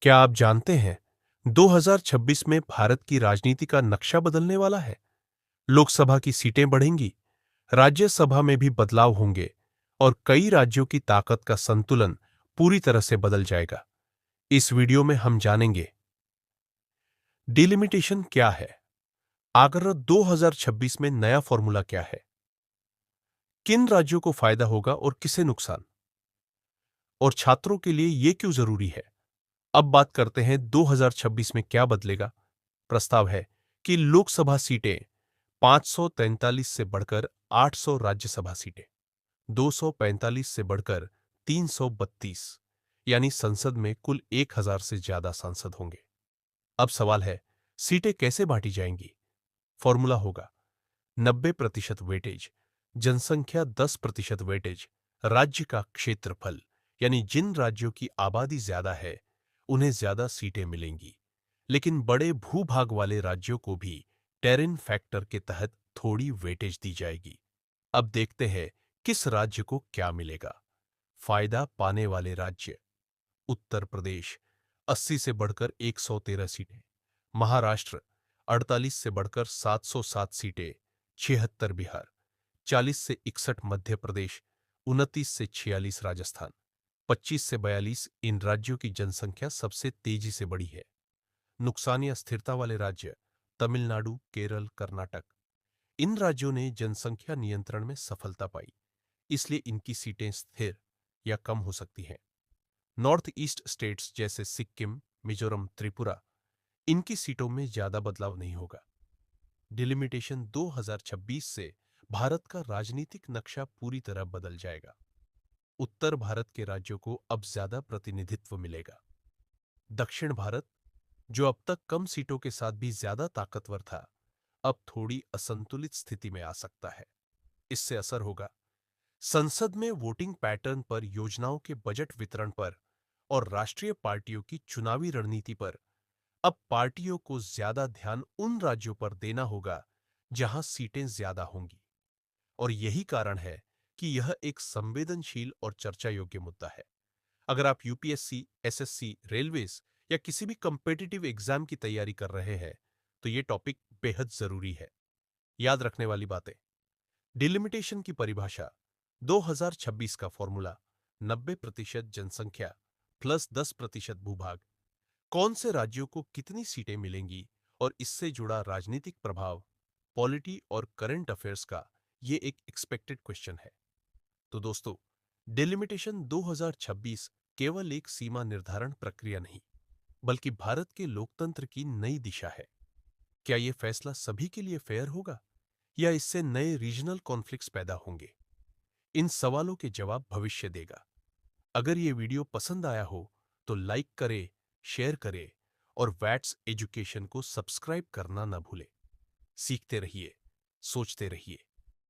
क्या आप जानते हैं 2026 में भारत की राजनीति का नक्शा बदलने वाला है। लोकसभा की सीटें बढ़ेंगी, राज्यसभा में भी बदलाव होंगे और कई राज्यों की ताकत का संतुलन पूरी तरह से बदल जाएगा। इस वीडियो में हम जानेंगे डिलिमिटेशन क्या है, आगर 2026 में नया फॉर्मूला क्या है, किन राज्यों को फायदा होगा और किसे नुकसान, और छात्रों के लिए यह क्यों जरूरी है। अब बात करते हैं 2026 में क्या बदलेगा। प्रस्ताव है कि लोकसभा सीटें 543 से बढ़कर 800, राज्यसभा सीटें 245 से बढ़कर 332, यानी संसद में कुल 1000 से ज्यादा सांसद होंगे। अब सवाल है, सीटें कैसे बांटी जाएंगी। फॉर्मूला होगा 90% वेटेज, जनसंख्या 10% वेटेज, राज्य का क्षेत्रफल, यानी जिन राज्यों की आबादी ज्यादा है उन्हें ज्यादा सीटें मिलेंगी, लेकिन बड़े भूभाग वाले राज्यों को भी टेरिन फैक्टर के तहत थोड़ी वेटेज दी जाएगी। अब देखते हैं किस राज्य को क्या मिलेगा। फायदा पाने वाले राज्य: उत्तर प्रदेश 80 से बढ़कर 113 सीटें, महाराष्ट्र 48 से बढ़कर 707 सीटें, 76 बिहार, 40 से 61 मध्य प्रदेश, 29 से 46 राजस्थान, 25 से 42 इन राज्यों की जनसंख्या सबसे तेजी से बढ़ी है। नुकसान या स्थिरता वाले राज्य: तमिलनाडु, केरल, कर्नाटक। इन राज्यों ने जनसंख्या नियंत्रण में सफलता पाई, इसलिए इनकी सीटें स्थिर या कम हो सकती हैं। नॉर्थ ईस्ट स्टेट्स जैसे सिक्किम, मिजोरम, त्रिपुरा, इनकी सीटों में ज्यादा बदलाव नहीं होगा। डिलिमिटेशन 2026 से भारत का राजनीतिक नक्शा पूरी तरह बदल जाएगा। उत्तर भारत के राज्यों को अब ज्यादा प्रतिनिधित्व मिलेगा। दक्षिण भारत, जो अब तक कम सीटों के साथ भी ज्यादा ताकतवर था, अब थोड़ी असंतुलित स्थिति में आ सकता है। इससे असर होगा संसद में वोटिंग पैटर्न पर, योजनाओं के बजट वितरण पर और राष्ट्रीय पार्टियों की चुनावी रणनीति पर। अब पार्टियों को ज्यादा ध्यान उन राज्यों पर देना होगा जहां सीटें ज्यादा होंगी, और यही कारण है कि यह एक संवेदनशील और चर्चा योग्य मुद्दा है। अगर आप यूपीएससी, एसएससी, रेलवेज या किसी भी कॉम्पिटिटिव एग्जाम की तैयारी कर रहे हैं तो ये टॉपिक बेहद जरूरी है। याद रखने वाली बातें: डिलिमिटेशन की परिभाषा: 2026 का फॉर्मूला 90% जनसंख्या प्लस 10% भूभाग। कौन से राज्यों को कितनी सीटें मिलेंगी और इससे जुड़ा राजनीतिक प्रभाव, पॉलिटी और करंट अफेयर्स का ये एक एक्सपेक्टेड क्वेश्चन है। तो दोस्तों, डिलिमिटेशन 2026 केवल एक सीमा निर्धारण प्रक्रिया नहीं, बल्कि भारत के लोकतंत्र की नई दिशा है। क्या यह फैसला सभी के लिए फेयर होगा या इससे नए रीजनल कॉन्फ्लिक्ट्स पैदा होंगे? इन सवालों के जवाब भविष्य देगा। अगर ये वीडियो पसंद आया हो तो लाइक करें, शेयर करें और वैट्स एजुकेशन को सब्सक्राइब करना न भूलें। सीखते रहिए, सोचते रहिए।